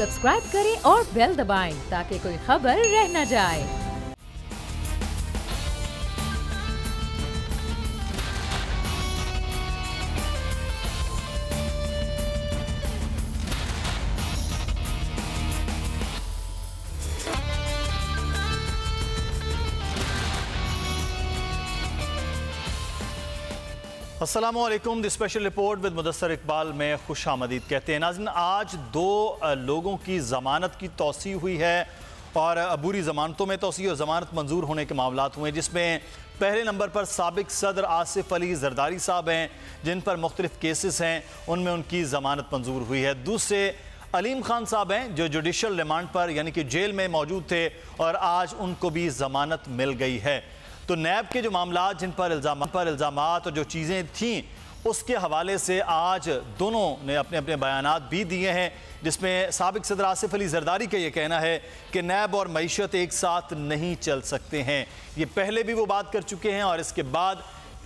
Subscribe करें और bell दबाएं ताकि कोई खबर रह न जाए। अस्सलामुअलैकुम। The special report with Mudassar Iqbal में खुश आमदीद कहते हैं। नाज़रीन, आज 2 लोगों की ज़मानत की तौसी हुई है और अबूरी ज़मानतों में तौसी और ज़मानत मंजूर होने के मामलात हुए, जिसमें पहले नंबर पर साबिक सदर आसिफ अली जरदारी साहब हैं, जिन पर मुख्तलिफ केसेस हैं, उनमें उनकी ज़मानत मंजूर हुई है। दूसरे अलीम खान साहब हैं, जो जुडिशल रिमांड पर यानी कि जेल में मौजूद थे और आज उनको भी ज़मानत मिल गई है। तो नैब के जो मामला जिन पर इल्ज़ामात और जो चीज़ें थीं उसके हवाले से आज दोनों ने अपने अपने बयानात भी दिए हैं, जिसमें साबिक सदर आसिफ अली जरदारी का ये कहना है कि नैब और मईशत एक साथ नहीं चल सकते हैं। ये पहले भी वो बात कर चुके हैं और इसके बाद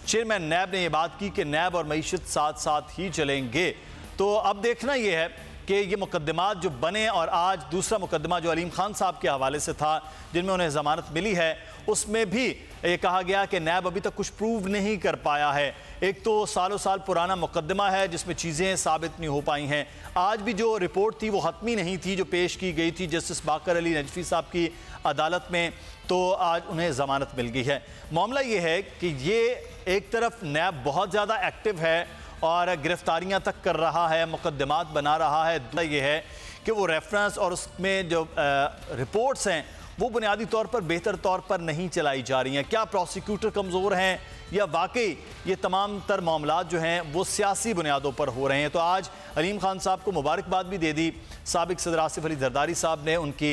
चेयरमैन नैब ने ये बात की कि नैब और मईशत साथ साथ ही चलेंगे। तो अब देखना ये है कि ये मुकदमात जो बने और आज दूसरा मुकदमा जो अलीम खान साहब के हवाले से था जिनमें उन्हें ज़मानत मिली है, उसमें भी ये कहा गया कि नैब अभी तक कुछ प्रूव नहीं कर पाया है। एक तो सालों साल पुराना मुकदमा है जिसमें चीज़ें साबित नहीं हो पाई हैं। आज भी जो रिपोर्ट थी वो हतमी नहीं थी जो पेश की गई थी जस्टिस बाकर अली नजफी साहब की अदालत में, तो आज उन्हें ज़मानत मिल गई है। मामला ये है कि ये एक तरफ नैब बहुत ज़्यादा एक्टिव है और गिरफ्तारियां तक कर रहा है, मुकदमात बना रहा है। दूसरा ये है कि वो रेफरेंस और उसमें जो रिपोर्ट्स हैं वो बुनियादी तौर पर बेहतर तौर पर नहीं चलाई जा रही हैं। क्या प्रोसिक्यूटर कमज़ोर हैं या वाकई ये तमाम तर मामलात जो हैं वो सियासी बुनियादों पर हो रहे हैं। तो आज अलीम खान साहब को मुबारकबाद भी दे दी। साबिक सदर आसिफ अली जरदारी साहब ने उनकी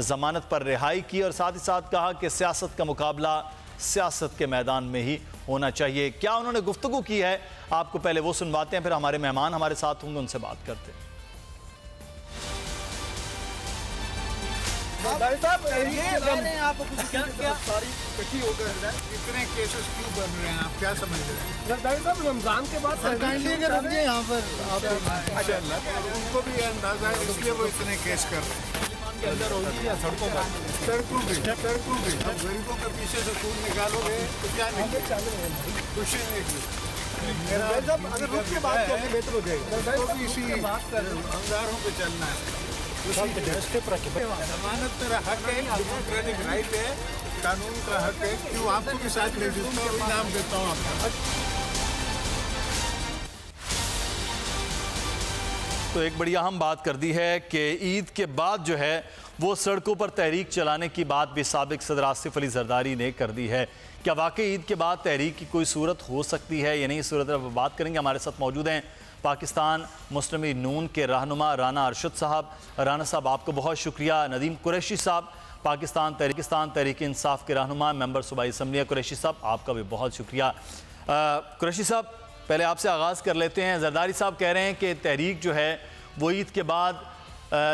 ज़मानत पर रिहाई की और साथ ही साथ कहा कि सियासत का मुकाबला सियासत के मैदान में ही होना चाहिए। क्या उन्होंने गुफ्तगू की है, आपको पहले वो सुनवाते हैं, फिर हमारे मेहमान हमारे साथ होंगे, उनसे बात करते हैं। इतने केसेस क्यों बन रहे हैं, आप क्या समझ रहे हैं? जरदारी साहब, रमजान के बाद यहाँ पर उनको भी अंदाजा है, इसलिए वो इतने केस कर रहे हैं। के अंदर होगी या सड़कों पर? सड़कों भी अब गरीबों के पीछे से खून निकालोगे तो क्या निकलेगा? कुछ नहीं। अगर रुक के बात करें बेहतर हो जाएगा। तो भी इसी अंगारों पे चलना है। जमानत मेरा हक है, डेमोक्रेटिक राइट है, कानून का हक है। क्यों आपको भी साथ ले देता हूँ, इनाम देता हूँ आपका। तो एक बड़ी अहम बात कर दी है कि ईद के बाद जो है वो सड़कों पर तहरीक चलाने की बात भी साबिक सदर आसिफ अली जरदारी ने कर दी है। क्या वाकई ईद के बाद तहरीक की कोई सूरत हो सकती है या नहीं, इस सूरत पर बात करेंगे। हमारे साथ मौजूद हैं पाकिस्तान मुस्लिम लीग नून के रहनुमा राना अरशद साहब। राना साहब, आपको बहुत शुक्रिया। नदीम कुरैशी साहब, पाकिस्तान तहरीक इंसाफ के रहनुमा, मेंबर सूबाई असम्बली। कुरैशी साहब, आपका भी बहुत शुक्रिया। कुरैशी साहब, पहले आपसे आगाज़ कर लेते हैं। जरदारी साहब कह रहे हैं कि तहरीक जो है वो ईद के बाद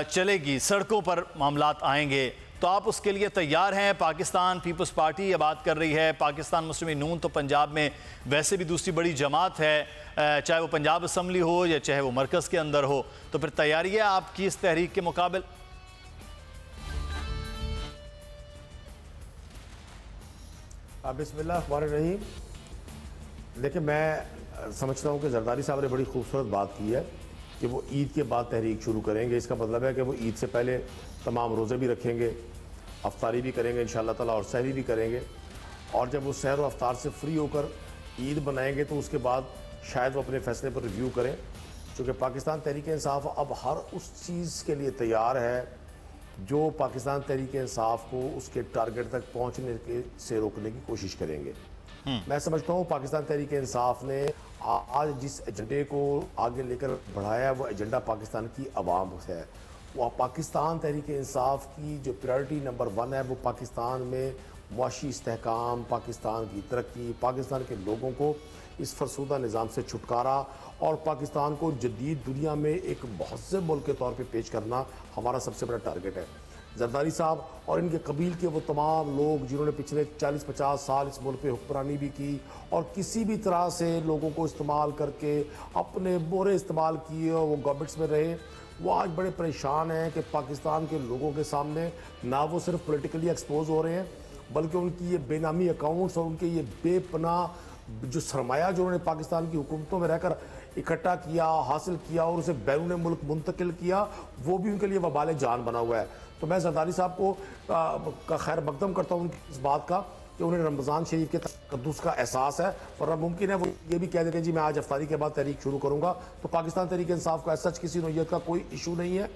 चलेगी, सड़कों पर मामलात आएंगे, तो आप उसके लिए तैयार हैं? पाकिस्तान पीपल्स पार्टी ये बात कर रही है, पाकिस्तान मुस्लिम लीग नून तो पंजाब में वैसे भी दूसरी बड़ी जमात है, चाहे वो पंजाब असम्बली हो या चाहे वो मरकज़ के अंदर हो, तो फिर तैयारी है आपकी इस तहरीक के मुकाबले? बिस्मिल्लाहिर्रहमानिर्रहीम। देखिए, मैं समझता हूँ कि जरदारी साहब ने बड़ी खूबसूरत बात की है कि वो ईद के बाद तहरीक शुरू करेंगे। इसका मतलब है कि वो ईद से पहले तमाम रोज़े भी रखेंगे, अफ्तारी भी करेंगे इंशाअल्लाह ताला और सहरी भी करेंगे, और जब वो सहर और अफ्तार से फ्री होकर ईद बनाएंगे तो उसके बाद शायद वो अपने फ़ैसले पर रिव्यू करें। चूँकि पाकिस्तान तहरीक इंसाफ अब हर उस चीज़ के लिए तैयार है जो पाकिस्तान तहरीक इंसाफ को उसके टारगेट तक पहुँचने से रोकने की कोशिश करेंगे। मैं समझता हूँ पाकिस्तान तहरीक इंसाफ ने आज जिस एजेंडे को आगे लेकर बढ़ाया है वो एजेंडा पाकिस्तान की आवाम है। वो पाकिस्तान तहरीक इंसाफ की जो प्रायोरिटी नंबर 1 है वो पाकिस्तान में मुआशी इस्तेहकाम, पाकिस्तान की तरक्की, पाकिस्तान के लोगों को इस फरसूदा निज़ाम से छुटकारा और पाकिस्तान को जदीद दुनिया में एक महज़्ज़ब मुल्क के तौर पे पेश करना हमारा सबसे बड़ा टारगेट है। जरदारी साहब और इनके कबील के वो तमाम लोग जिन्होंने पिछले 40-50 साल इस मुल्क पे हुक्मरानी भी की और किसी भी तरह से लोगों को इस्तेमाल करके अपने बोरे इस्तेमाल किए और वो गवर्नमेंट्स में रहे, वो आज बड़े परेशान हैं कि पाकिस्तान के लोगों के सामने ना वो सिर्फ पॉलिटिकली एक्सपोज हो रहे हैं, बल्कि उनकी ये बेनामी अकाउंट्स और उनके ये बेपनाह जो सरमाया जो उन्होंने पाकिस्तान की हुकूमतों में रहकर इकट्ठा किया, हासिल किया और उसे बैरून मुल्क मुंतकिल किया, वो भी उनके लिए वबाल जान बना हुआ है। तो मैं जरदारी साहब को खैर मकदम करता हूँ इस बात का कि उन्हें रमज़ान शरीफ के तक़द्दुस का एहसास है, और मुमकिन है वो ये भी कह देते हैं जी मैं आज अफ्तारी के बाद तहरीक शुरू करूँगा। तो पाकिस्तान तहरीक इंसाफ का सच किसी नौयत का कोई इशू नहीं है।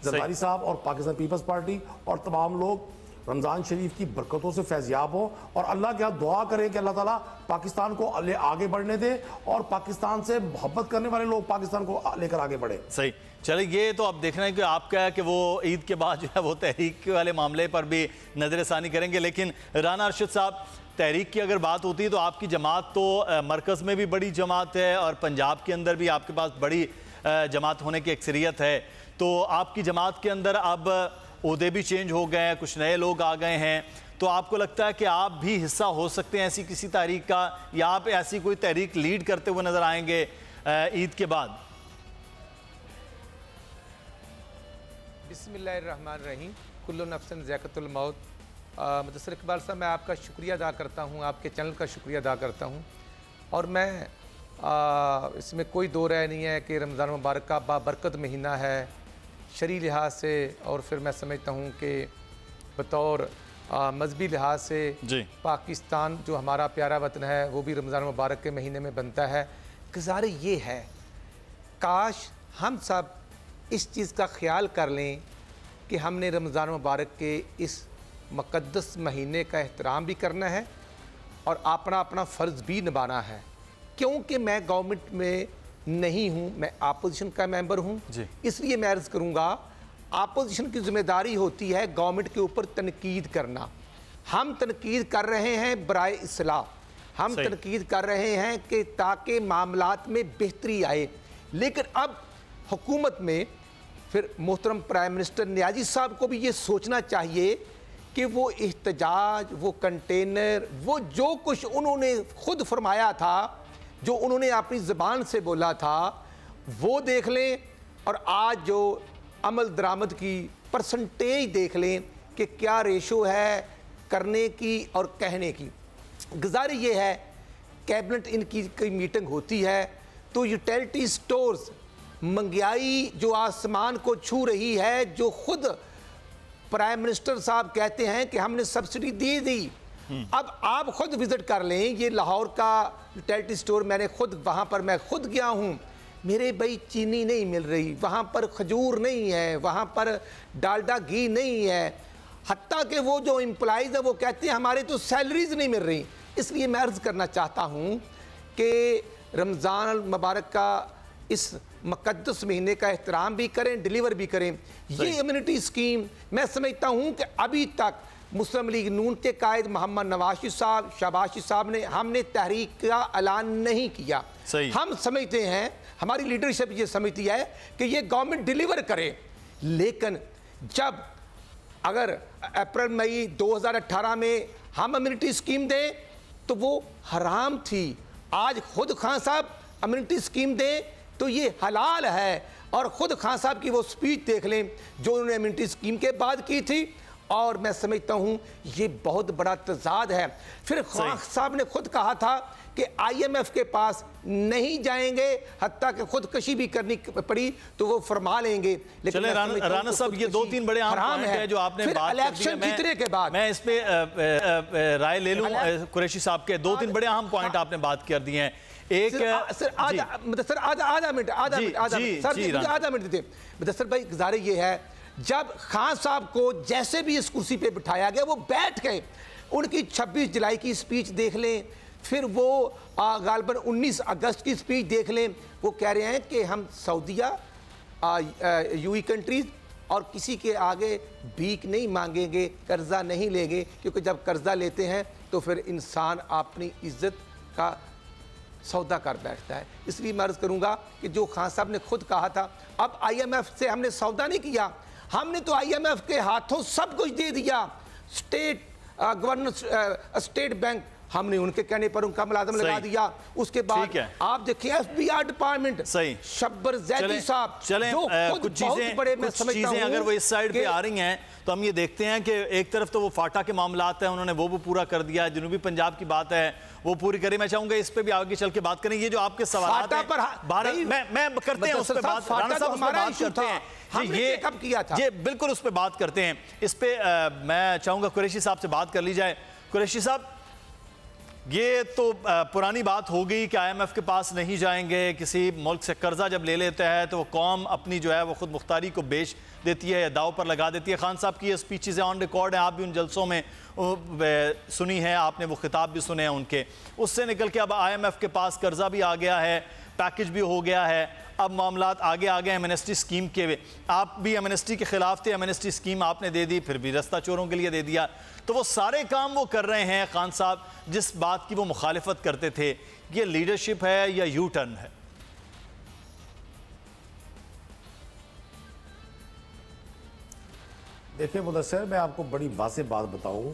जरदारी साहब और पाकिस्तान पीपल्स पार्टी और तमाम लोग रमज़ान शरीफ की बरकतों से फैज़याब हो और अल्लाह के यहाँ दुआ करें कि अल्लाह ताला पाकिस्तान को आगे बढ़ने दे और पाकिस्तान से मोहब्बत करने वाले लोग पाकिस्तान को लेकर आगे बढ़े। सही, चलिए ये तो अब देखना है कि आप क्या है कि वो ईद के बाद जो है वो तहरीक वाले मामले पर भी नज़रसानी करेंगे। लेकिन राना अरशद साहब, तहरीक की अगर बात होती है तो आपकी जमात तो मरकज़ में भी बड़ी जमात है और पंजाब के अंदर भी आपके पास बड़ी जमात होने की अक्सरियत है। तो आपकी जमात के अंदर अब ओहदे भी चेंज हो गए हैं, कुछ नए लोग आ गए हैं, तो आपको लगता है कि आप भी हिस्सा हो सकते हैं ऐसी किसी तहरीक का, या आप ऐसी कोई तहरीक लीड करते हुए नजर आएंगे ईद के बाद? बिस्मिल्लाहिर्रहमानिर्रहीम, कुल्लु नफ्सिन ज़ाइक़तुल मौत। मुदस्सिर इकबाल साहब, मैं आपका शुक्रिया अदा करता हूँ, आपके चैनल का शुक्रिया अदा करता हूँ। और मैं इसमें कोई दो राय नहीं है कि रमज़ान मुबारक का बाबरकत महीना है शरई लिहाज से, और फिर मैं समझता हूँ कि बतौर मजहबी लिहाज से पाकिस्तान जो हमारा प्यारा वतन है वो भी रमज़ान मुबारक के महीने में बनता है। गुज़ारिश ये है, काश हम सब इस चीज़ का ख्याल कर लें कि हमने रमज़ान मुबारक के इस मुक़द्दस महीने का एहतराम भी करना है और अपना अपना फ़र्ज़ भी निभाना है। क्योंकि मैं गवर्नमेंट में नहीं हूँ, मैं आपोजिशन का मेंबर हूँ, इसलिए मैं अर्ज़ करूँगा आपोजिशन की ज़िम्मेदारी होती है गवर्नमेंट के ऊपर तनकीद करना। हम तनकीद कर रहे हैं बराए इस्लाह, हम तनकीद कर रहे हैं कि ताकि मामलात में बेहतरी आए। लेकिन अब हुकूमत में फिर मोहतरम प्राइम मिनिस्टर नियाज़ी साहब को भी ये सोचना चाहिए कि वो एहतजाज, वो कंटेनर, वो जो कुछ उन्होंने खुद फरमाया था, जो उन्होंने अपनी ज़बान से बोला था, वो देख लें, और आज जो अमल दरामद की परसेंटेज देख लें कि क्या रेशो है करने की और कहने की। गुज़ारिश ये है, कैबिनेट इनकी कोई मीटिंग होती है तो यूटिलिटी स्टोर्स, महंगाई जो आसमान को छू रही है, जो खुद प्राइम मिनिस्टर साहब कहते हैं कि हमने सब्सिडी दे दी। अब आप खुद विजिट कर लें, ये लाहौर का यूटिलिटी स्टोर, मैंने खुद वहाँ पर मैं खुद गया हूँ, मेरे भाई चीनी नहीं मिल रही, वहाँ पर खजूर नहीं है, वहाँ पर डालडा घी नहीं है, हत्ता कि वो जो एम्प्लॉइज़ है वो कहते हैं हमारे तो सैलरीज नहीं मिल रही। इसलिए मैं अर्ज़ करना चाहता हूँ कि रमज़ान मुबारक का इस मुक़द्दस महीने का एहतराम भी करें, डिलीवर भी करें। ये इम्यूनिटी स्कीम मैं समझता हूँ कि अभी तक मुस्लिम लीग नून के कायद मोहम्मद नवाज साहब, शहबाज साहब ने, हमने तहरीक का ऐलान नहीं किया। हम समझते हैं, हमारी लीडरशिप ये समझती है कि ये गवर्नमेंट डिलीवर करे। लेकिन जब अगर अप्रैल मई 2018 में हम इम्यूनिटी स्कीम दें तो वो हराम थी, आज खुद खान साहब इम्यूनिटी स्कीम दें तो ये हलाल है। और खुद खान साहब की वो स्पीच देख लें जो उन्होंने इम्यूनिटी स्कीम के बाद की थी, और मैं समझता हूँ ये बहुत बड़ा तजाद है। फिर खान साहब ने खुद कहा था कि IMF के पास नहीं जाएंगे, हत्ता कि खुदकशी भी करनी पड़ी तो वो फरमा लेंगे। लेकिन राना साहब, ये दो तीन बड़े अहम पॉइंट है जो आपने बात इलेक्शन जीतने के बाद, मैं इस पे राय ले लूं कुरैशी साहब के। दो तीन बड़े अहम पॉइंट आपने बात कर दिए हैं। एक सर आधा मिनट दीजिए मुदस्सिर भाई। गुज़ारिश ये है, जब खान साहब को जैसे भी इस कुर्सी पे बिठाया गया वो बैठ गए, उनकी 26 जुलाई की स्पीच देख लें, फिर वो गालबन 19 अगस्त की स्पीच देख लें, वो कह रहे हैं कि हम सऊदीया, UAE कंट्रीज और किसी के आगे भीख नहीं मांगेंगे, कर्जा नहीं लेंगे, क्योंकि जब कर्जा लेते हैं तो फिर इंसान अपनी इज्जत का सौदा कर बैठता है। इसलिए मैं अर्ज़ करूँगा कि जो खान साहब ने खुद कहा था, अब IMF से हमने सौदा नहीं किया, हमने तो IMF के हाथों सब कुछ दे दिया। स्टेट गवर्नर, स्टेट बैंक हमने उनके कहने पर उनका मुलाजम लगा दिया। उसके बाद आप देखिए FBI डिपार्टमेंट, सही शब्बर जैदी साहब, चलें कुछ चीजें अगर वो इस साइड पे आ रही हैं तो हम ये देखते हैं कि एक तरफ तो वो फाटा के मामलात हैं, उन्होंने वो पूरा कर दिया, जनूबी पंजाब की बात है वो पूरी करी। मैं चाहूंगा इस पे भी आगे चल के बात करें। ये जो आपके सवाल हैं भारत मैं करते हैं उस पे बात, राणा साहब उस पे बात करते हैं जी, ये कब किया था, ये बिल्कुल उस पे बात करते हैं। इस पे मैं चाहूंगा कुरैशी साहब से बात कर ली जाए। कुरैशी साहब, ये तो पुरानी बात हो गई कि IMF के पास नहीं जाएंगे, किसी मुल्क से कर्जा जब ले लेता है तो वो कौम अपनी जो है वो खुद मुख्तारी को बेच देती है या दाव पर लगा देती है। खान साहब की ये स्पीचेस ऑन रिकॉर्ड है, आप भी उन जलसों में सुनी है, आपने वो खिताब भी सुने हैं उनके। उससे निकल के अब IMF के पास कर्जा भी आ गया है, पैकेज भी हो गया है, अब मामलात आगे आ गए एमनेस्टी स्कीम के। आप भी एमनेस्टी के खिलाफ थे, एमनेस्टी स्कीम आपने दे दी, फिर भी रास्ता चोरों के लिए दे दिया। तो वो सारे काम वो कर रहे हैं खान साहब जिस बात की वो मुखालिफत करते थे। ये लीडरशिप है या यू टर्न है? देखिए मुदस्सिर, मैं आपको बड़ी वाज़ेह बात बताऊं,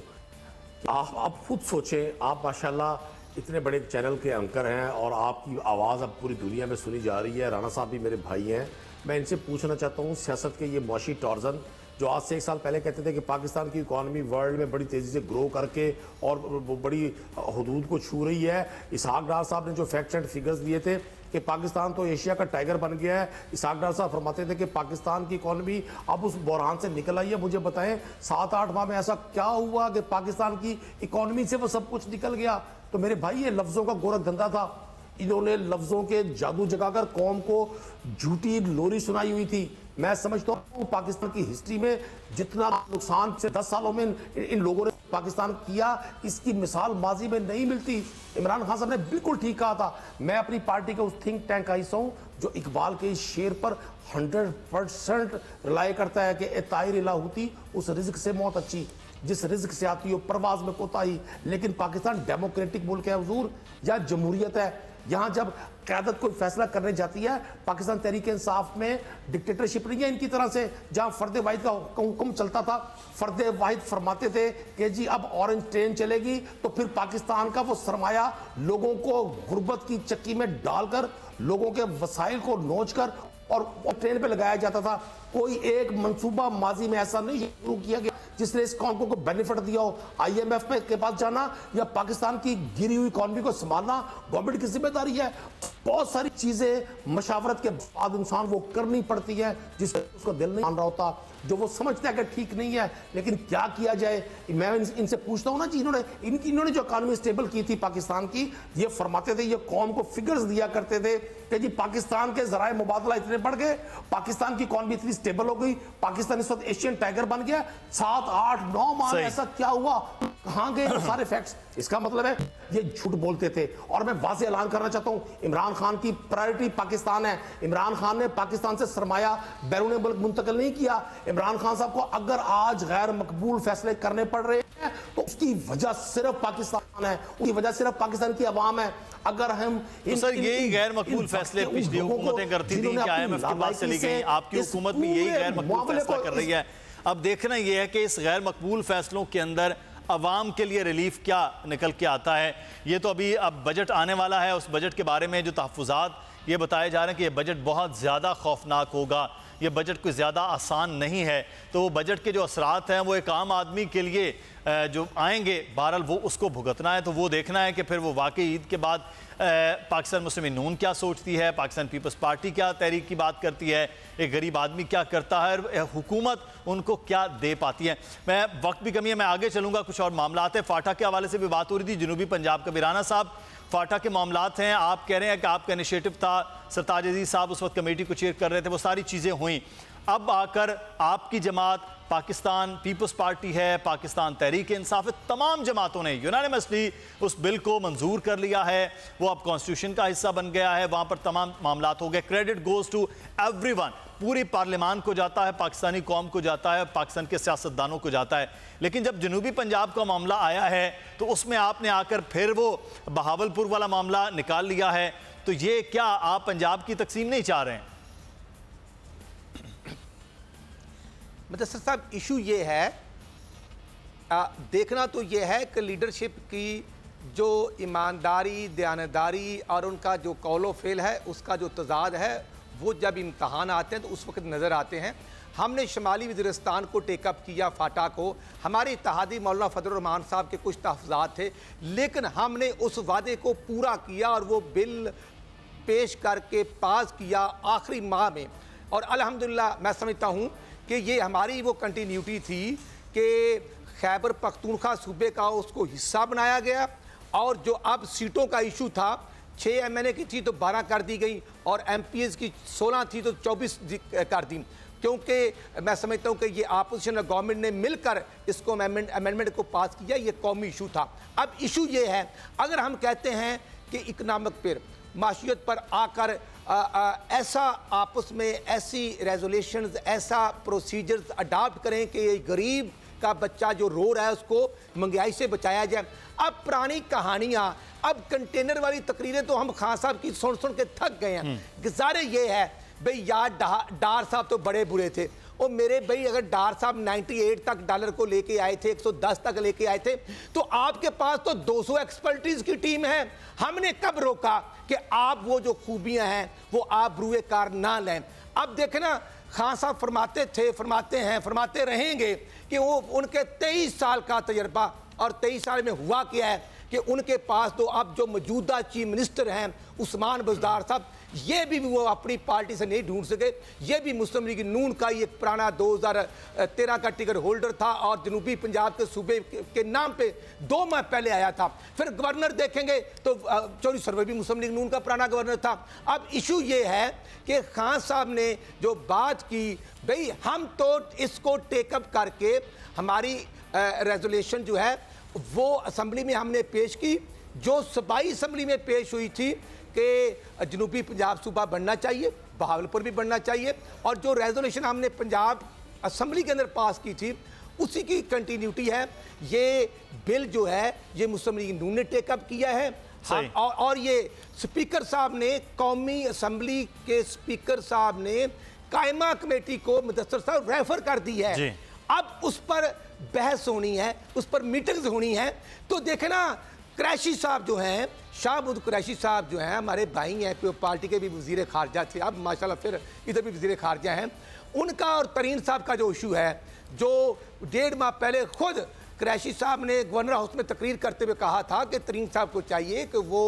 आप खुद सोचें, आप माशाल्लाह इतने बड़े चैनल के एंकर हैं और आपकी आवाज़ अब पूरी दुनिया में सुनी जा रही है। राणा साहब भी मेरे भाई हैं। मैं इनसे पूछना चाहता हूँ, सियासत के ये मौशी टॉर्जन जो आज से 1 साल पहले कहते थे कि पाकिस्तान की इकॉनमी वर्ल्ड में बड़ी तेज़ी से ग्रो करके और वो बड़ी हदूद को छू रही है। इसहाक डार साहब ने जो फैक्ट्स एंड फिगर्स दिए थे कि पाकिस्तान तो एशिया का टाइगर बन गया है, इसहाक डार साहब फरमाते थे कि पाकिस्तान की इकॉनमी अब उस बहरान से निकल आई है। मुझे बताएं 7-8 माह में ऐसा क्या हुआ कि पाकिस्तान की इकॉनमी से वो सब कुछ निकल गया? तो मेरे भाई, ये लफ्ज़ों का गोरख धंधा था। इन्होंने लफ्ज़ों के जादू जगाकर कौम को झूठी लोरी सुनाई हुई थी। मैं समझता हूँ पाकिस्तान की हिस्ट्री में जितना नुकसान से 10 सालों में इन लोगों ने पाकिस्तान किया, इसकी मिसाल माजी में नहीं मिलती। इमरान खान साहब ने बिल्कुल ठीक कहा था। मैं अपनी पार्टी के उस थिंक टैंक का हिस्सा हूँ जो इकबाल के इस शेर पर 100% रिलाई करता है कि ताहिर इलाहुती उस रिज़्क से मौत अच्छी जिस रिज़्क से आती हो परवाज में कोताही। लेकिन पाकिस्तान डेमोक्रेटिक मुल्क है हुजूर, या जमहूरियत है। यहाँ जब क़यादत कोई फैसला करने जाती है, पाकिस्तान तहरीक इंसाफ में डिक्टेटरशिप नहीं है इनकी तरह से, जहाँ फ़र्द वाहिद का हुक्म चलता था। फ़र्द वाहिद फरमाते थे कि जी अब ऑरेंज ट्रेन चलेगी, तो फिर पाकिस्तान का वो सरमाया लोगों को गुर्बत की चक्की में डालकर, लोगों के वसाइल को नोच कर और ट्रेन पे लगाया जाता था। कोई एक मंसूबा माजी में ऐसा नहीं शुरू किया गया जिसने इस कौम को बेनिफिट दिया हो। IMF के पास जाना या पाकिस्तान की गिरी हुई इकॉनमी को संभालना गवर्नमेंट की जिम्मेदारी है। बहुत सारी चीजें मशावरत के बाद इंसान वो करनी पड़ती है जिसको उसका दिल नहीं मान रहा होता, जो वो समझता है कि ठीक नहीं है। लेकिन क्या किया जाए? मैं इनसे पूछता हूँ ना जी, इन्होंने जो इकॉनमी स्टेबल की थी पाकिस्तान की, ये फरमाते थे, ये कौम को फिगर्स दिया करते थे कि जी पाकिस्तान के ज़राए मुबादला इतने बढ़ गए, पाकिस्तान की इकॉनमी इतनी स्टेबल हो गई, पाकिस्तान इस वक्त एशियन टाइगर बन गया। 7-8-9 माह में ऐसा क्या हुआ? कहाँ गए वो सारे फैक्ट्स? इसका मतलब है ये झूठ बोलते थे। और मैं वाज़े ऐलान करना चाहता हूँ, इमरान खान की प्रायोरिटी पाकिस्तान है। इमरान खान ने पाकिस्तान से सरमाया बैरून मुल्क मुंतकिल नहीं किया। इमरान खान साहब को अगर आज गैर मकबूल फैसले करने पड़ रहे हैं तो उसकी वजह सिर्फ पाकिस्तान है, उसकी वजह सिर्फ पाकिस्तान की आवाम है। अगर हम तो सर यही गैर मकबूल फैसले पिछली हुकूमतें करती थी कि IMF के पास चली गई, आपकी हुकूमत भी यही गैर मकबूल फैसला कर रही है। अब देखना यह है कि इस गैर मकबूल फैसलों के अंदर अवाम के लिए रिलीफ क्या निकल के आता है। ये तो अभी अब बजट आने वाला है, उस बजट के बारे में जो तहफ़्फ़ुज़ात ये बताए जा रहे हैं कि ये बजट बहुत ज़्यादा खौफनाक होगा, ये बजट कोई ज़्यादा आसान नहीं है। तो वो बजट के जो असरात हैं वो एक आम आदमी के लिए जो आएंगे, बहरहाल वो उसको भुगतना है। तो वो देखना है कि फिर वो वाकई ईद के बाद पाकिस्तान मुस्लिम नून क्या सोचती है, पाकिस्तान पीपल्स पार्टी क्या तहरीक की बात करती है, एक गरीब आदमी क्या करता है, हुकूमत उनको क्या दे पाती है। मैं वक्त भी कमी है, मैं आगे चलूँगा। कुछ और मामलात है, फाटा के हवाले से भी बात हो रही थी, जनूबी पंजाब का। राणा साहब, फाटा के मामलात हैं, आप कह रहे हैं कि आपका इनिशिएटिव था, सरताज अजीज़ साहब उस वक्त कमेटी को चेयर कर रहे थे, वो सारी चीज़ें हुई। अब आकर आपकी जमात पाकिस्तान पीपल्स पार्टी है, पाकिस्तान तहरीक इंसाफ है, तमाम जमातों ने यूनानिमसली उस बिल को मंजूर कर लिया है। वो अब कॉन्स्टिट्यूशन का हिस्सा बन गया है, वहाँ पर तमाम मामलात हो गए। क्रेडिट गोज़ टू एवरीवन, पूरी पार्लियामान को जाता है, पाकिस्तानी कौम को जाता है, पाकिस्तान के सियासतदानों को जाता है। लेकिन जब जनूबी पंजाब का मामला आया है तो उसमें आपने आकर फिर वो बहावलपुर वाला मामला निकाल लिया है। तो ये क्या आप पंजाब की तकसीम नहीं चाह रहे हैं? मुदस्सिर साहब, इशू ये है, देखना तो ये है कि लीडरशिप की जो ईमानदारी, दयानतदारी और उनका जो कौलो फेल है, उसका जो तजाद है, वो जब इम्तहान आते हैं तो उस वक्त नज़र आते हैं। हमने शुमाली वज़ीरिस्तान को टेकअप किया, फाटा को, हमारे इत्तेहादी मौलाना फजल रहमान साहब के कुछ तहफ़्ज़ात थे, लेकिन हमने उस वादे को पूरा किया और वो बिल पेश करके पास किया आखिरी माह में। और अल्हम्दुलिल्लाह मैं समझता हूँ कि ये हमारी वो कंटिन्यूटी थी कि खैबर पख्तूनख्वा सूबे का उसको हिस्सा बनाया गया, और जो अब सीटों का इशू था, 6 MNA की थी तो 12 कर दी गई, और MPs की 16 थी तो 24 कर दी, क्योंकि मैं समझता हूँ कि ये अपोजिशन गवर्नमेंट ने मिलकर इसको अमेंडमेंट को पास किया। ये कौमी इशू था। अब इशू ये है, अगर हम कहते हैं कि इकनॉमिक पर, माशियत पर आकर ऐसा आपस में ऐसी रेजोल्यूशंस, ऐसा प्रोसीजर्स अडॉप्ट करें कि ये गरीब का बच्चा जो रो रहा है उसको महंगाई से बचाया जाए। अब पुरानी कहानियाँ, अब कंटेनर वाली तकरीरें तो हम खान साहब की सुन के थक गए हैं। गुजारे ये है भाई, यार डार साहब तो बड़े बुरे थे। और मेरे भाई, अगर डार साहब 98 तक डॉलर को लेके आए थे, 110 तक लेके आए थे, तो आपके पास तो 200 एक्सपर्टीज की टीम है। हमने कब रोका कि आप वो जो खूबियां हैं वो आप ब्रुए कार ना लें? अब देखना, खान साहब फरमाते थे, फरमाते हैं, फरमाते रहेंगे कि वो उनके 23 साल का तजर्बा, और 23 साल में हुआ क्या है कि उनके पास तो अब जो मौजूदा चीफ मिनिस्टर हैं उस्मान बज़दार साहब, ये भी वो अपनी पार्टी से नहीं ढूंढ सके। ये भी मुस्लिम लीग नून का एक पुराना 2013 का टिकट होल्डर था, और जनूबी पंजाब के सूबे के नाम पे 2 माह पहले आया था। फिर गवर्नर देखेंगे तो चौधरी सरवर भी मुस्लिम लीग नून का पुराना गवर्नर था। अब इशू ये है कि खान साहब ने जो बात की, भाई हम तो इसको टेकअप करके हमारी रेजोल्यूशन जो है वो असम्बली में हमने पेश की, जो सूबाई असम्बली में पेश हुई थी कि जनूबी पंजाब सूबा बनना चाहिए, बहावलपुर भी बनना चाहिए, और जो रेजोल्यूशन हमने पंजाब असम्बली के अंदर पास की थी उसी की कंटिन्यूटी है। ये बिल जो है ये मुस्लिम लीग नून ने टेकअप किया है। और ये स्पीकर साहब ने, कौमी असम्बली के स्पीकर साहब ने कायमा कमेटी को मुदस्सर साहब रेफर कर दी है। अब उस पर बहस होनी है, उस पर मीटिंग्स होनी है। तो देखे ना, कुरैशी साहब जो हैं, शाहबुद कुरैशी साहब जो हैं, हमारे भाई हैं, पार्टी के भी वज़ीर ख़ारजा थे, अब माशाल्लाह फिर इधर भी वज़ीर ख़ारजा हैं। उनका और तरीन साहब का जो इशू है, जो 1.5 माह पहले खुद कुरैशी साहब ने गवर्नर हाउस में तकरीर करते हुए कहा था कि तरीन साहब को चाहिए कि वो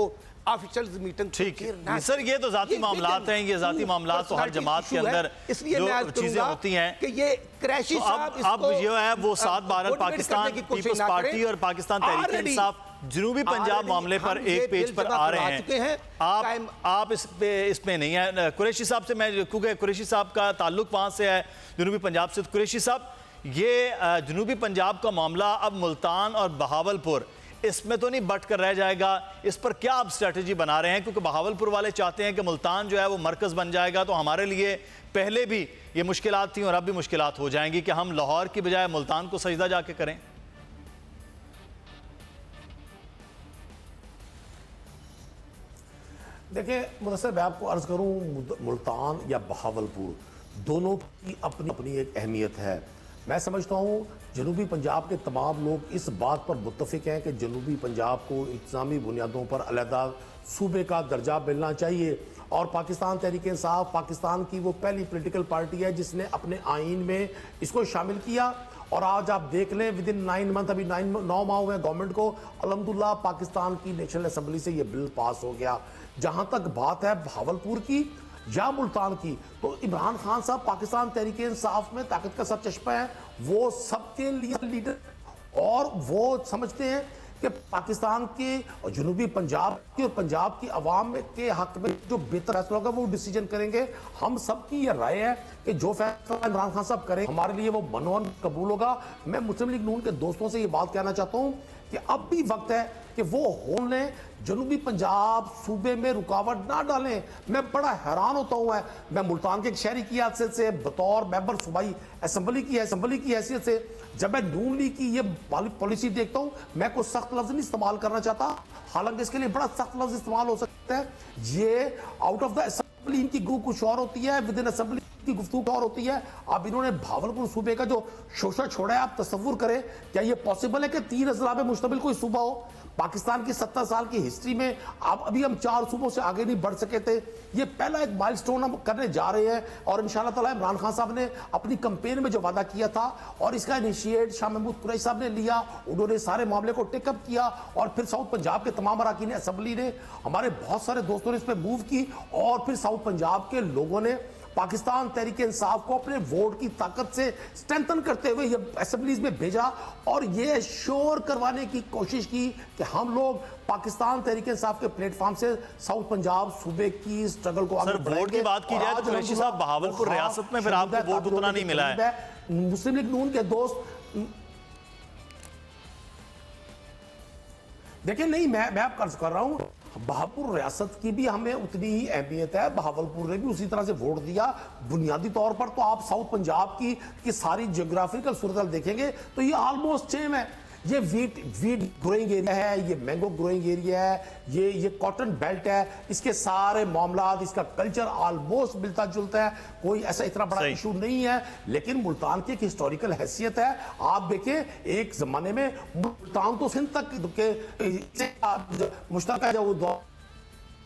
ऑफिशियल मीटिंग। ठीक है सर, ये तो जाती मामलात हैं, ये जाती मामलात तो हर जमात के अंदर जो चीजें होती हैं कि ये कुरैशी साहब, अब जो है वो 7 भारत पाकिस्तान पीपल्स पार्टी और पाकिस्तान तहरीक इंसाफ जनूबी पंजाब मामले पर एक पेज पर आ रहे हैं। आप इसमें नहीं है। कुरैशी साहब से मैं, क्योंकि कुरैशी साहब का ताल्लुक वहां से है जनूबी पंजाब से, कुरैशी साहब ये जनूबी पंजाब का मामला अब मुल्तान और बहावलपुर इसमें तो नहीं बट कर रह जाएगा, इस पर क्या आप स्ट्रेटजी बना रहे हैं? क्योंकि बहावलपुर वाले चाहते हैं कि मुल्तान जो है वो मरकज़ बन जाएगा, तो हमारे लिए पहले भी ये मुश्किलात थी और अब भी मुश्किलात हो जाएंगी कि हम लाहौर की बजाय मुल्तान को सजदा जाके करें। देखिए मुदस्सर, मैं आपको अर्ज करूं, मुल्तान या बहावलपुर दोनों की अपनी अपनी एक अहमियत है। मैं समझता हूँ जनूबी पंजाब के तमाम लोग इस बात पर मुत्तफिक हैं कि जनूबी पंजाब को इंतज़ामी बुनियादों पर अलहदा सूबे का दर्जा मिलना चाहिए, और पाकिस्तान तहरीक इंसाफ पाकिस्तान की वो पहली पॉलिटिकल पार्टी है जिसने अपने आइन में इसको शामिल किया। और आज आप देख लें, विद इन 9 मंथ, अभी 9 माह हुए गवर्नमेंट को, अल्हम्दुलिल्लाह पाकिस्तान की नेशनल असम्बली से ये बिल पास हो गया। जहाँ तक बात है बहावलपुर की या मुल्तान की, तो इमरान खान साहब पाकिस्तान तहरीक इंसाफ में ताकत का सब चश्मा है, वो सबके लिए लीडर, और वो समझते हैं कि पाकिस्तान के और जनूबी पंजाब की और पंजाब की आवाम के हक में जो बेहतर फैसला होगा वो डिसीजन करेंगे। हम सबकी ये राय है कि जो फैसला इमरान खान साहब करें हमारे लिए वो मनोन कबूल होगा। मैं मुस्लिम लीग नून के दोस्तों से ये बात कहना चाहता हूँ कि अब भी वक्त है कि वो होल लें, जनूबी पंजाब सूबे में रुकावट ना डालें। मैं बड़ा हैरान होता हूँ, मैं मुल्तान के एक शहरी की हैसियत से, बतौर मेंबर सूबाई असम्बली की हैसियत से, जब मैं नून लीग की ये पॉलिसी देखता हूँ, मैं कोई सख्त लफ्ज नहीं इस्तेमाल करना चाहता, हालांकि इसके लिए बड़ा सख्त लफ्ज इस्तेमाल हो सकता है। ये आउट ऑफ द असम्बली इनकी गुफ्तगू कुछ और होती है, विद इन असम्बली की गुफ्तगू और होती है। अब इन्होंने भावलपुर सूबे का जो शोषा छोड़ा है, आप तस्वुर करें क्या ये पॉसिबल है कि 3 अजला पे मुश्तमिल कोई सूबा हो? पाकिस्तान की 70 साल की हिस्ट्री में अब अभी हम 4 सूबों से आगे नहीं बढ़ सके थे। ये पहला एक माइलस्टोन हम करने जा रहे हैं और इंशाल्लाह ताला इमरान खान साहब ने अपनी कैंपेन में जो वादा किया था और इसका इनिशिएट शाह महमूद कुरैशी साहब ने लिया। उन्होंने सारे मामले को टेकअप किया और फिर साउथ पंजाब के तमाम अरकान असेंबली ने, हमारे बहुत सारे दोस्तों ने इस पर मूव की और फिर साउथ पंजाब के लोगों ने पाकिस्तान तहरीक इंसाफ को अपने वोट की ताकत से स्ट्रेंथन करते हुए ये असेंबलीज में भेजा और ये श्योर करवाने की कोशिश की कि हम लोग पाकिस्तान तहरीक इंसाफ के प्लेटफॉर्म से साउथ पंजाब सूबे की स्ट्रगल को आगे बढ़ाएंगे। वोट की बात की जाए तो कुरैशी साहब बहावलपुर रियासत में फिर आपको वोट उतना नहीं मिला है। मुस्लिम लीग नून के दोस्त देखिए, नहीं मैं आप कर्ज कर रहा हूं, बहावलपुर रियासत की भी हमें उतनी ही अहमियत है। बहावलपुर ने भी उसी तरह से वोट दिया। बुनियादी तौर पर तो आप साउथ पंजाब की सारी जियोग्राफिकल सूरत देखेंगे तो ये ऑलमोस्ट सेम है। ये वीट ग्रोइंग एरिया है, ये मैंगो ग्रोइंग एरिया है, ये कॉटन बेल्ट है। इसके सारे मामलात, इसका कल्चर ऑलमोस्ट मिलता जुलता है, कोई ऐसा इतना बड़ा इशू नहीं है। लेकिन मुल्तान की एक हिस्टोरिकल हैसियत है। आप देखें एक जमाने में मुल्तान तो सिंध तक के मुश्तरका जो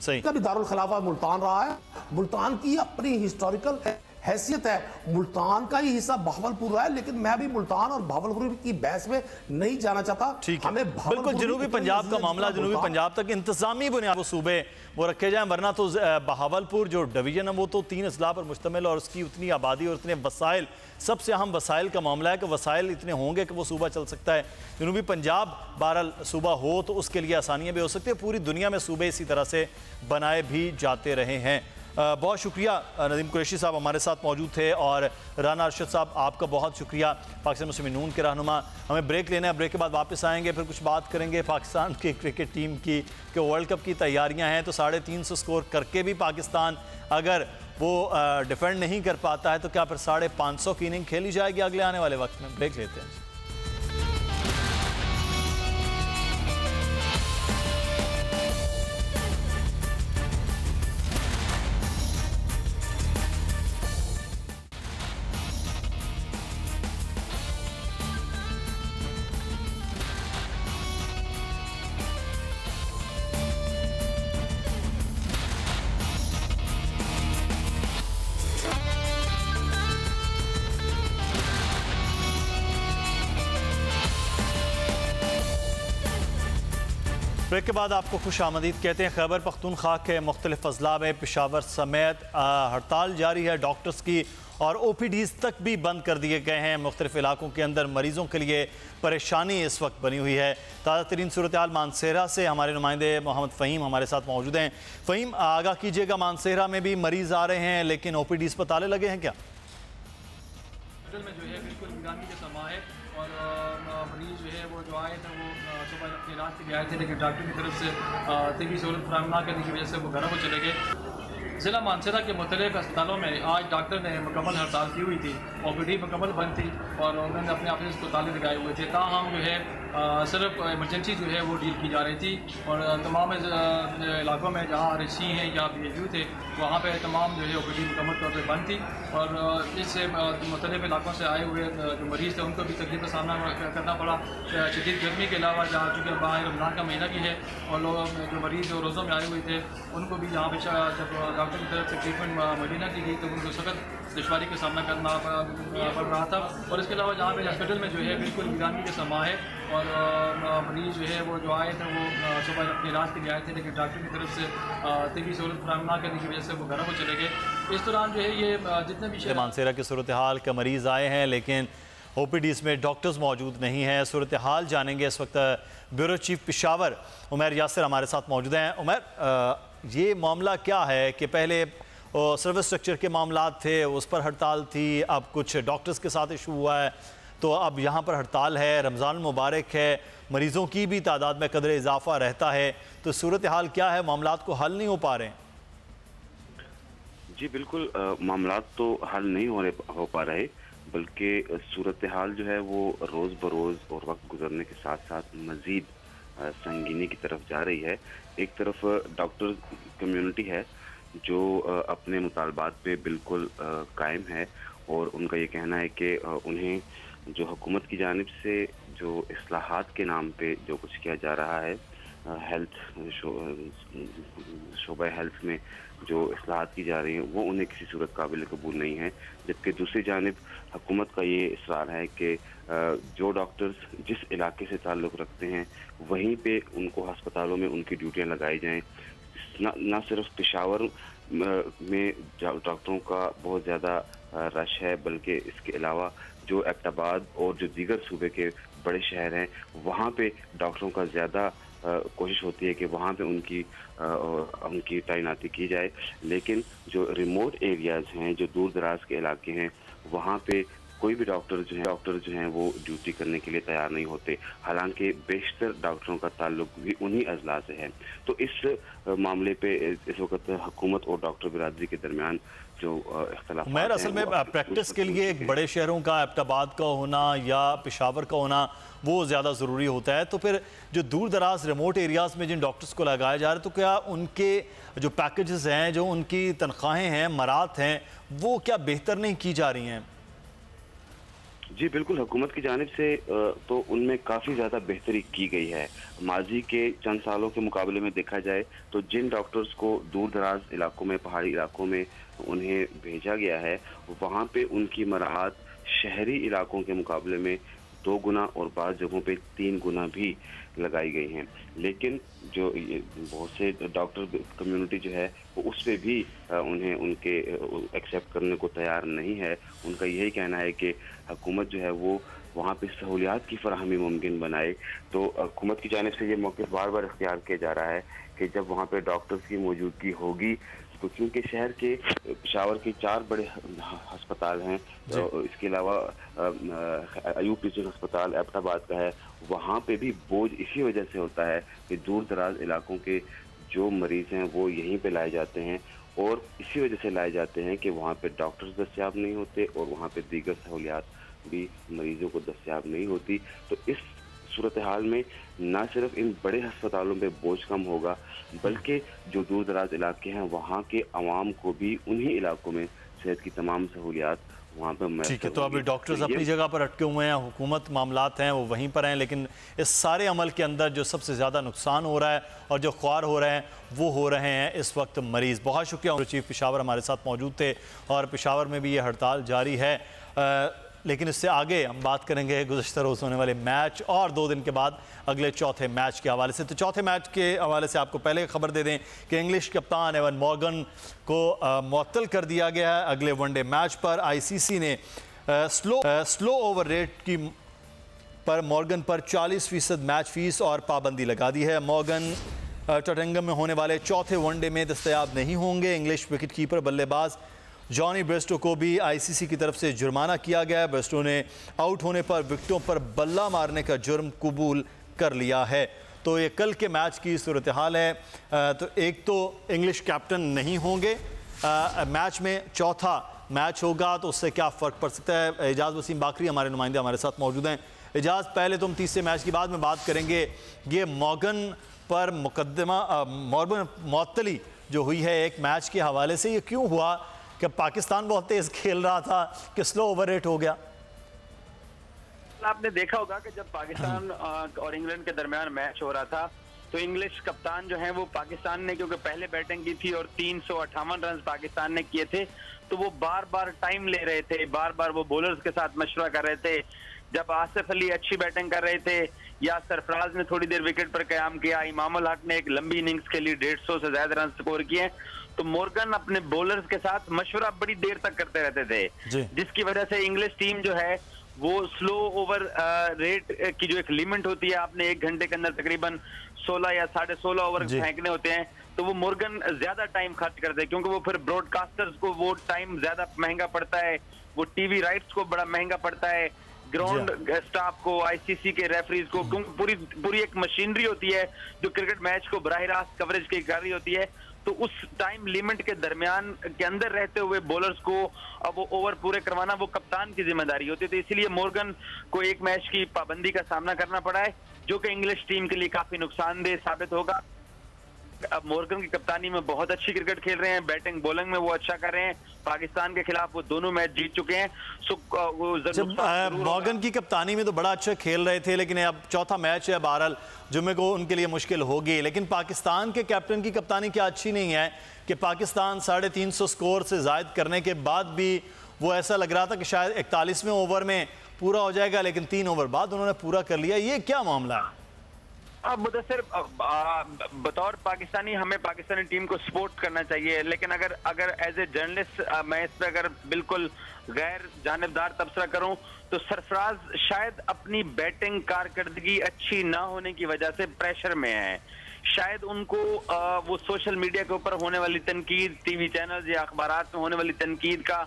सही का भी दारुल खिलाफा मुल्तान रहा है। मुल्तान की अपनी हिस्टोरिकल हैसियत है। मुल्तान का ही हिस्सा बहावलपुर है, लेकिन मैं भी मुल्तान और बहावलपुर की बहस में नहीं जाना चाहता। हमें बिल्कुल जनूबी पंजाब का मामला जनूबी पंजाब तक इंतजामी बुनियाद वो सूबे वो रखे जाएं, वरना तो बहावलपुर जो डिवीजन है वो तो 3 अजला पर मुश्तमिल और उसकी उतनी आबादी और इतने वसाइल, सबसे अहम वसाइल का मामला है कि वसाइल इतने होंगे कि वो सूबा चल सकता है। जनूबी पंजाब बहरहाल सूबा हो तो उसके लिए आसानियाँ भी हो सकती है। पूरी दुनिया में सूबे इसी तरह से बनाए भी जाते रहे हैं। बहुत शुक्रिया नदीम कुरैशी साहब हमारे साथ मौजूद थे और राना अरशद साहब आपका बहुत शुक्रिया, पाकिस्तान मुस्लिम नून के रहनुमा। हमें ब्रेक लेना है, ब्रेक के बाद वापस आएंगे, फिर कुछ बात करेंगे पाकिस्तान की क्रिकेट टीम की कि वर्ल्ड कप की तैयारियां हैं तो 350 स्कोर करके भी पाकिस्तान अगर वो डिफेंड नहीं कर पाता है तो क्या फिर 550 की इनिंग खेली जाएगी अगले आने वाले वक्त में। ब्रेक लेते हैं। ब्रेक के बाद आपको खुश आमदीद कहते हैं। खैबर पख्तूनख्वा के मुख्तलिफ अजला में पेशावर समेत हड़ताल जारी है डॉक्टर्स की और OPDs तक भी बंद कर दिए गए हैं। मुख्तलिफ इलाकों के अंदर मरीजों के लिए परेशानी इस वक्त बनी हुई है। ताज़ा तरीन सूरत हाल मानसेरा से हमारे नुमाइंदे मोहम्मद फ़हीम हमारे साथ मौजूद हैं। फ़हीम आगाह कीजिएगा, मानसेरा में भी मरीज आ रहे हैं लेकिन OPDs पर ताले लगे हैं क्या? में जो है बिल्कुल वीरानी के समा है और मरीज जो है वो जो आए थे वो सुबह अपने इलाज के लिए आए थे, लेकिन डॉक्टर की तरफ से तबी सहूलत फराहम ना करने की वजह से वो घरों को चले गए। ज़िला मानसेरा के मुख्तलिफ अस्पतालों में आज डॉक्टर ने मुकम्मल हड़ताल की हुई थी, OPD मुकम्मल बंद थी और उन्होंने अपने ऑफिस को ताले लगाए हुए थे। ताहम जो है सिर्फ इमरजेंसी जो है वो डील की जा रही थी और तमाम इलाकों में जहाँ RHC हैं या PHU थे वहाँ पे तमाम जो है OPD मुकम्मल तौर पर बंद थी और इससे मुख्तलिफ इलाकों से आए हुए जो मरीज़ थे उनको भी तकलीफ का सामना करना पड़ा। शदीद गर्मी के अलावा जहाँ चूँकि बाहर रमज़ान का महीना भी है और लोग जो मरीज़ जो रोज़ों में आए हुए थे उनको भी यहाँ पर जब डॉक्टर की तरफ से ट्रीटमेंट मुहैया की गई तो उनको सख्त दुश्वारी का सामना करना पड़ रहा था। और इसके अलावा जहाँ पे हॉस्पिटल में जो है बिल्कुल वीरानी के समा है और मरीज़ जो है वो जो आए थे वो सुबह अपने इलाज के लिए आए थे, लेकिन डॉक्टर की तरफ से तबी सहूलत फराहम ना करने की वजह से वो घरों को चले गए। इस दौरान जो है ये जितने भी मानसेरा की सूरत हाल के मरीज़ आए हैं लेकिन OPDs में डॉक्टर्स मौजूद नहीं हैं। सूरत हाल जानेंगे इस वक्त ब्यूरो चीफ पेशावर उमैर यासिर हमारे साथ मौजूद हैं। उमैर, ये मामला क्या है कि पहले सर्विस स्ट्रक्चर के मामला थे उस पर हड़ताल थी, अब कुछ डॉक्टर्स के साथ इशू हुआ है तो अब यहाँ पर हड़ताल है, रमज़ान मुबारक है, मरीज़ों की भी तादाद में कदर इजाफा रहता है, तो सूरत हाल क्या है? मामलात को हल नहीं हो पा रहे हैं? जी बिल्कुल, मामलात तो हल नहीं हो पा रहे, बल्कि सूरत हाल जो है वो रोज़ बरोज़ और वक्त गुजरने के साथ साथ मज़ीद संगीनी की तरफ जा रही है। एक तरफ डॉक्टर कम्युनिटी है जो अपने मुतालबात पे बिल्कुल कायम है और उनका ये कहना है कि उन्हें जो हुकूमत की जानिब से जो इस्लाहात के नाम पे जो कुछ किया जा रहा है हेल्थ शोबा हेल्थ में जो इस्लाहात की जा रही हैं वो उन्हें किसी सूरत काबिल कबूल नहीं है। जबकि दूसरी जानिब हुकूमत का ये इसरार है कि जो डॉक्टर्स जिस इलाके से ताल्लुक़ रखते हैं वहीं पे उनको अस्पतालों में उनकी ड्यूटियाँ लगाई जाएँ। ना सिर्फ पेशावर में डॉक्टरों का बहुत ज़्यादा रश है, बल्कि इसके अलावा जो एबटाबाद और जो दीगर सूबे के बड़े शहर हैं वहाँ पे डॉक्टरों का ज़्यादा कोशिश होती है कि वहाँ पे उनकी तैनाती की जाए। लेकिन जो रिमोट एरियाज़ हैं, जो दूर दराज के इलाके हैं, वहाँ पे कोई भी डॉक्टर जो हैं वो ड्यूटी करने के लिए तैयार नहीं होते। हालांकि बेशतर डॉक्टरों का ताल्लुक भी उन्हीं अजला से है। तो इस मामले पे इस वक्त हुकूमत और डॉक्टर बिरादरी के दरमियान जो इख्तिलाफ मैं असल में प्रैक्टिस के लिए एक बड़े शहरों का एबटाबाद का होना या पेशावर का होना वो ज़्यादा ज़रूरी होता है। तो फिर जो दूर दराज रिमोट एरियाज़ में जिन डॉक्टर्स को लगाया जा रहा है, तो क्या उनके जो पैकेजेस हैं, जो उनकी तनख्वाहें हैं, मरात हैं, वो क्या बेहतर नहीं की जा रही हैं? जी बिल्कुल, हुकूमत की जानिब से तो उनमें काफ़ी ज़्यादा बेहतरी की गई है। माजी के चंद सालों के मुकाबले में देखा जाए तो जिन डॉक्टर्स को दूर दराज इलाकों में, पहाड़ी इलाकों में उन्हें भेजा गया है, वहाँ पे उनकी मराहत शहरी इलाकों के मुकाबले में 2 गुना और बाज़ जगहों पे 3 गुना भी लगाई गई हैं। लेकिन जो बहुत से डॉक्टर कम्युनिटी जो है वो उस पर भी उन्हें उनके एक्सेप्ट करने को तैयार नहीं है। उनका यही कहना है कि हुकूमत जो है वो वहाँ पे सहूलियात की फराहमी मुमकिन बनाए। तो हुकूमत की जानिब से ये मौक़िफ़ बार बार इख्तियार किया जा रहा है कि जब वहाँ पे डॉक्टर्स की मौजूदगी होगी, तो क्योंकि शहर के पेशावर के 4 बड़े अस्पताल हैं, तो इसके अलावा अयूब टीचिंग अस्पताल एबटाबाद का है, वहाँ पे भी बोझ इसी वजह से होता है कि दूर दराज इलाकों के जो मरीज़ हैं वो यहीं पे लाए जाते हैं, और इसी वजह से लाए जाते हैं कि वहाँ पे डॉक्टर्स दस्तयाब नहीं होते और वहाँ पे दीगर सहूलियात भी मरीज़ों को दस्तयाब नहीं होती। तो इस सूरत हाल में न सिर्फ इन बड़े अस्पतालों पे बोझ कम होगा, बल्कि जो दूर दराज इलाके हैं वहाँ के अवाम को भी उन्हीं इलाकों में सेहत की तमाम सहूलियात वहाँ पर। ठीक है, तो अभी डॉक्टर्स अपनी जगह पर अटके हुए हैं, हुकूमत मामलात हैं वो वहीं पर हैं, लेकिन इस सारे अमल के अंदर जो सबसे ज़्यादा नुकसान हो रहा है और जो ख्वार हो रहे हैं वो हो रहे हैं इस वक्त मरीज़। बहुत शुक्रिया, चीफ पेशावर हमारे साथ मौजूद थे और पेशावर में भी ये हड़ताल जारी है। लेकिन इससे आगे हम बात करेंगे गुज़श्ता रोज़ होने वाले मैच और 2 दिन के बाद अगले चौथे मैच के हवाले से। तो चौथे मैच के हवाले से आपको पहले खबर दे दें कि इंग्लिश कप्तान एवन मॉर्गन को मुअत्तल कर दिया गया है अगले वनडे मैच पर। आईसीसी ने स्लो ओवर रेट की पर मॉर्गन पर 40% मैच फीस और पाबंदी लगा दी है। मॉर्गन टॉटिंगम में होने वाले चौथे वनडे में दस्तयाब नहीं होंगे। इंग्लिश विकेट कीपर बल्लेबाज जॉनी ब्रेस्टो को भी आईसीसी की तरफ से जुर्माना किया गया है। ब्रेस्टो ने आउट होने पर विकेटों पर बल्ला मारने का जुर्म कबूल कर लिया है। तो ये कल के मैच की सूरत हाल है। तो एक तो इंग्लिश कैप्टन नहीं होंगे मैच में, चौथा मैच होगा तो उससे क्या फ़र्क पड़ सकता है। एजाज़ वसीम बाकरी हमारे नुमाइंदे हमारे साथ मौजूद हैं। एजाज़, पहले तुम तीसरे मैच की बाद में बात करेंगे। ये मॉर्गन पर मुकदमा मॉर्गन मुअत्तली जो हुई है एक मैच के हवाले से, ये क्यों हुआ कि पाकिस्तान बहुत तेज खेल रहा था कि स्लो ओवर रेट हो गया? आपने देखा होगा कि जब पाकिस्तान और इंग्लैंड के दरमियान मैच हो रहा था तो इंग्लिश कप्तान जो है वो पाकिस्तान ने, क्योंकि पहले बैटिंग की थी और 358 रन पाकिस्तान ने किए थे, तो वो बार बार टाइम ले रहे थे, बार बार वो बॉलर्स के साथ मशवरा कर रहे थे। जब आसिफ अली अच्छी बैटिंग कर रहे थे या सरफराज ने थोड़ी देर विकेट पर कयाम किया, इमामुल हक ने एक लंबी इनिंग्स के लिए 150 से ज्यादा रन स्कोर किए, तो मॉर्गन अपने बॉलर्स के साथ मशवरा बड़ी देर तक करते रहते थे, जिसकी वजह से इंग्लिश टीम जो है वो स्लो ओवर रेट की जो एक लिमिट होती है, आपने 1 घंटे के अंदर तकरीबन 16 या 16.5 ओवर फेंकने होते हैं, तो वो मॉर्गन ज्यादा टाइम खर्च करते हैं, क्योंकि वो फिर ब्रॉडकास्टर्स को वो टाइम ज्यादा महंगा पड़ता है, वो टीवी राइट्स को बड़ा महंगा पड़ता है, ग्राउंड स्टाफ को, आईसीसी के रेफरीज को, पूरी एक मशीनरी होती है जो क्रिकेट मैच को बराह रास्त कवरेज की कर रही होती है। तो उस टाइम लिमिट के दरमियान के अंदर रहते हुए बॉलर्स को अब वो ओवर पूरे करवाना वो कप्तान की जिम्मेदारी होती है। तो इसीलिए मॉर्गन को एक मैच की पाबंदी का सामना करना पड़ा है, जो कि इंग्लिश टीम के लिए काफी नुकसानदेह साबित होगा। मोर्गन की कप्तानी में बहुत अच्छी क्रिकेट खेल रहे हैं, बैटिंग बॉलिंग में वो अच्छा कर रहे हैं। पाकिस्तान के खिलाफ वो दोनों मैच जीत चुके हैं। मॉर्गन की कप्तानी में तो बड़ा अच्छा खेल रहे थे, लेकिन अब चौथा मैच है, बहरहाल जुम्मे को उनके लिए मुश्किल होगी। लेकिन पाकिस्तान के कैप्टन की कप्तानी क्या अच्छी नहीं है कि पाकिस्तान 350 स्कोर से जायद करने के बाद भी वो ऐसा लग रहा था कि शायद 41वें ओवर में पूरा हो जाएगा, लेकिन 3 ओवर बाद उन्होंने पूरा कर लिया। ये क्या मामला है? अब मुदस्सिर, बतौर पाकिस्तानी हमें पाकिस्तानी टीम को सपोर्ट करना चाहिए, लेकिन अगर एज ए जर्नलिस्ट मैं इस पर अगर बिल्कुल गैर जानिबदार तबसरा करूं तो सरफराज शायद अपनी बैटिंग कारकर्दगी अच्छी ना होने की वजह से प्रेशर में है। शायद उनको वो सोशल मीडिया के ऊपर होने वाली तनकीद, टीवी चैनल या अखबारात में होने वाली तनकीद का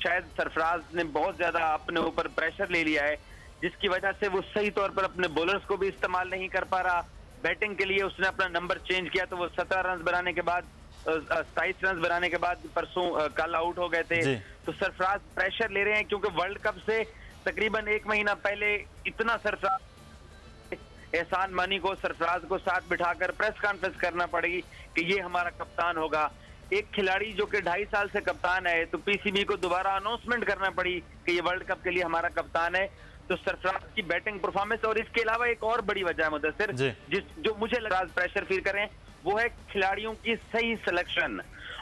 शायद सरफराज ने बहुत ज्यादा अपने ऊपर प्रेशर ले लिया है, जिसकी वजह से वो सही तौर पर अपने बॉलर्स को भी इस्तेमाल नहीं कर पा रहा। बैटिंग के लिए उसने अपना नंबर चेंज किया तो वो 17 रन बनाने के बाद 27 रन बनाने के बाद परसों कल आउट हो गए थे। तो सरफराज प्रेशर ले रहे हैं, क्योंकि वर्ल्ड कप से तकरीबन 1 महीना पहले इतना सरफराज एहसान मानी को सरफराज को साथ बिठाकर प्रेस कॉन्फ्रेंस करना पड़ेगी कि ये हमारा कप्तान होगा। एक खिलाड़ी जो कि 2.5 साल से कप्तान है, तो पीसीबी को दोबारा अनाउंसमेंट करना पड़ी कि ये वर्ल्ड कप के लिए हमारा कप्तान है। तो सरफराज की बैटिंग परफॉर्मेंस, और इसके अलावा एक और बड़ी वजह है मुदस्सिर, जो मुझे लगा प्रेशर फील करें, वो है खिलाड़ियों की सही सिलेक्शन।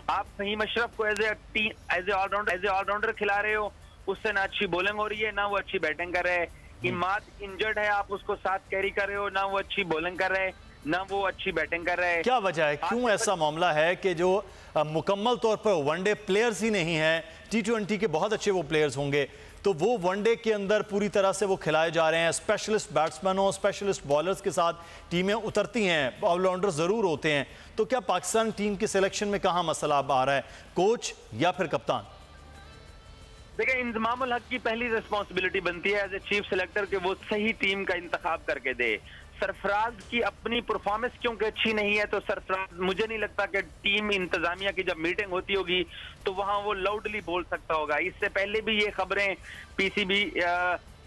आप फहीम अशरफ को एज ए ऑलराउंडर खिला रहे हो, उससे ना अच्छी बॉलिंग हो रही है, ना वो अच्छी बैटिंग कर रहे हैं। इमाद इंजर्ड है, आप उसको साथ कैरी कर रहे हो, ना वो अच्छी बॉलिंग कर रहे हैं, ना वो अच्छी बैटिंग कर रहे हैं। क्या वजह है, क्यों ऐसा मामला है कि जो मुकम्मल तौर पर वनडे प्लेयर्स ही नहीं है, T20 के बहुत अच्छे वो प्लेयर्स होंगे, तो वो वनडे के अंदर पूरी तरह से वो खिलाए जा रहे हैं। स्पेशलिस्ट बैट्समैनों, स्पेशलिस्ट बॉलर्स के साथ टीमें उतरती हैं, ऑलराउंडर ज़रूर होते हैं। तो क्या पाकिस्तान टीम की सिलेक्शन में कहाँ मसला आ रहा है, कोच या फिर कप्तान? देखिए, इंतजामुल हक की पहली रिस्पॉन्सिबिलिटी बनती है एज ए चीफ सिलेक्टर कि वो सही टीम का इंतखाब करके दे। सरफराज की अपनी परफॉर्मेंस क्योंकि अच्छी नहीं है, तो सरफराज, मुझे नहीं लगता कि टीम इंतजामिया की जब मीटिंग होती होगी तो वहां वो लाउडली बोल सकता होगा। इससे पहले भी ये खबरें पीसीबी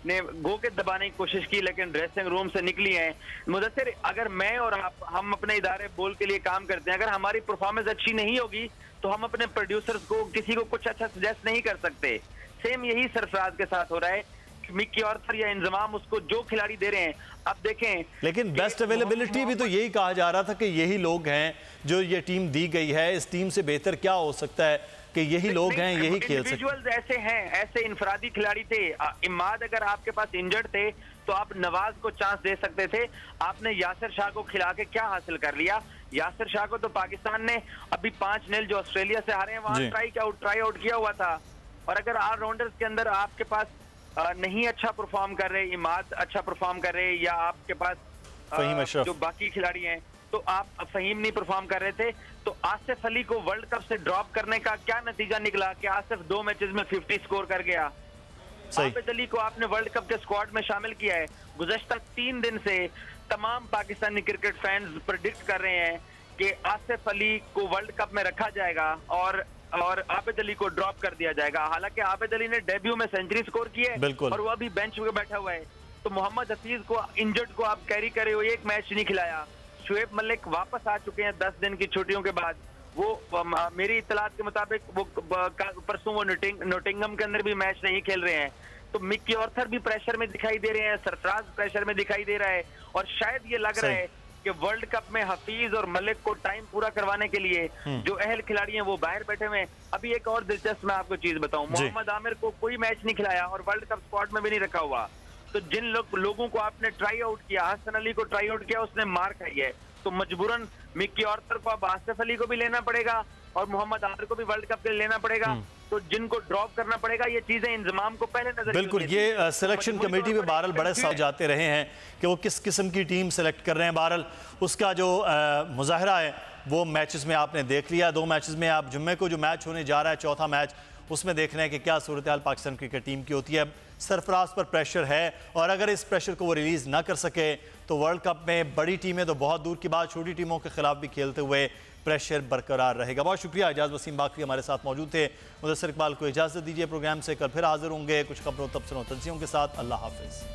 ने गो के दबाने की कोशिश की, लेकिन ड्रेसिंग रूम से निकली हैं। मुदस्सिर, अगर मैं और आप, हम अपने इदारे बोल के लिए काम करते हैं, अगर हमारी परफॉर्मेंस अच्छी नहीं होगी तो हम अपने प्रोड्यूसर्स को, किसी को कुछ अच्छा सजेस्ट नहीं कर सकते। सेम यही सरफराज के साथ हो रहा है। मिक्की ऑर्थर या इंजमाम उसको जो खिलाड़ी दे रहे हैं, अब देखें। लेकिन बेस्ट अवेलेबिलिटी भी तो यही कहा जा रहा था कि यही लोग हैं जो ये टीम दी गई है, इस टीम से बेहतर क्या हो सकता है कि यही लोग हैं, यही खेल सकते हैं। ऐसे हैं, ऐसे इंफरादी खिलाड़ी थे। इमाद अगर आपके पास इंजर्ड थे तो आप नवाज को चांस दे सकते थे। आपने यासिर शाह को खिला के क्या हासिल कर लिया? यासिर शाह को तो पाकिस्तान ने अभी 5-0 जो ऑस्ट्रेलिया से हारे हैं वहां ट्राई आउट किया हुआ था। और अगर ऑलराउंडर्स के अंदर आपके पास नहीं अच्छा परफॉर्म कर रहे, इमाद अच्छा परफॉर्म कर रहे, या आपके पास जो बाकी खिलाड़ी हैं, तो आप फहीम नहीं परफॉर्म कर रहे थे, तो आसिफ अली को वर्ल्ड कप से ड्रॉप करने का क्या नतीजा निकला कि आसिफ 2 मैचेस में 50 स्कोर कर गया। आबिद अली को आपने वर्ल्ड कप के स्क्वाड में शामिल किया है। गुज़श्ता 3 दिन से तमाम पाकिस्तानी क्रिकेट फैंस प्रेडिक्ट कर रहे हैं कि आसिफ अली को वर्ल्ड कप में रखा जाएगा और आबिद अली को ड्रॉप कर दिया जाएगा। हालांकि आबिद अली ने डेब्यू में सेंचुरी स्कोर की है और वो अभी बेंच पे बैठा हुआ है। तो मोहम्मद हफीज को, इंजर्ड को आप कैरी करे हो, एक मैच नहीं खिलाया। शुएब मलिक वापस आ चुके हैं 10 दिन की छुट्टियों के बाद। वो मेरी इत्तलात के मुताबिक वो परसों वो नोटिंगम के अंदर भी मैच नहीं खेल रहे हैं। तो मिक्की ऑर्थर भी प्रेशर में दिखाई दे रहे हैं, सरफराज प्रेशर में दिखाई दे रहा है, और शायद ये लग रहा है कि वर्ल्ड कप में हफीज और मलिक को टाइम पूरा करवाने के लिए जो अहल खिलाड़ी हैं वो बाहर बैठे हुए हैं। अभी एक और दिलचस्प मैं आपको चीज बताऊं, मोहम्मद आमिर को कोई मैच नहीं खिलाया और वर्ल्ड कप स्क्वाड में भी नहीं रखा हुआ। तो जिन लोगों को आपने ट्राई आउट किया, हसन अली को ट्राई आउट किया, उसने मार खाई है, तो मजबूरन मिक्की ऑर्थर को अब आसिफ अली को भी लेना पड़ेगा और मोहम्मद आमिर को भी वर्ल्ड कप के लिए लेना पड़ेगा। तो जिनको ड्रॉप करना पड़ेगा, ये चीजें इंतजाम को पहले नजर बिल्कुल। ये सिलेक्शन कमेटी में बहरहाल बड़े सवाल जाते रहे हैं कि वो किस किस्म की टीम सेलेक्ट कर रहे हैं। बहरहाल उसका जो मुजाहरा है वो मैचेस में आपने देख लिया। 2 मैचेस में आप जुम्मे को जो मैच होने जा रहा है, चौथा मैच, उसमें देख रहे हैं कि क्या सूरत हाल पाकिस्तान क्रिकेट टीम की होती है। सरफराज पर प्रेशर है और अगर इस प्रेशर को वो रिलीज़ ना कर सके तो वर्ल्ड कप में बड़ी टीमें तो बहुत दूर की बात, छोटी टीमों के खिलाफ भी खेलते हुए प्रेशर बरकरार रहेगा। बहुत शुक्रिया। इजाज़ वसीम बाकरी हमारे साथ मौजूद थे। मुदस्सिर इकबाल को इजाज़त दीजिए। प्रोग्राम से कल फिर हाजिर होंगे कुछ खबरों, तबसरों, तंजीयों के साथ। अल्लाह हाफिज़।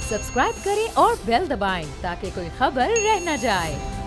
सब्सक्राइब करें और बेल दबाएं ताकि कोई खबर रह न जाए।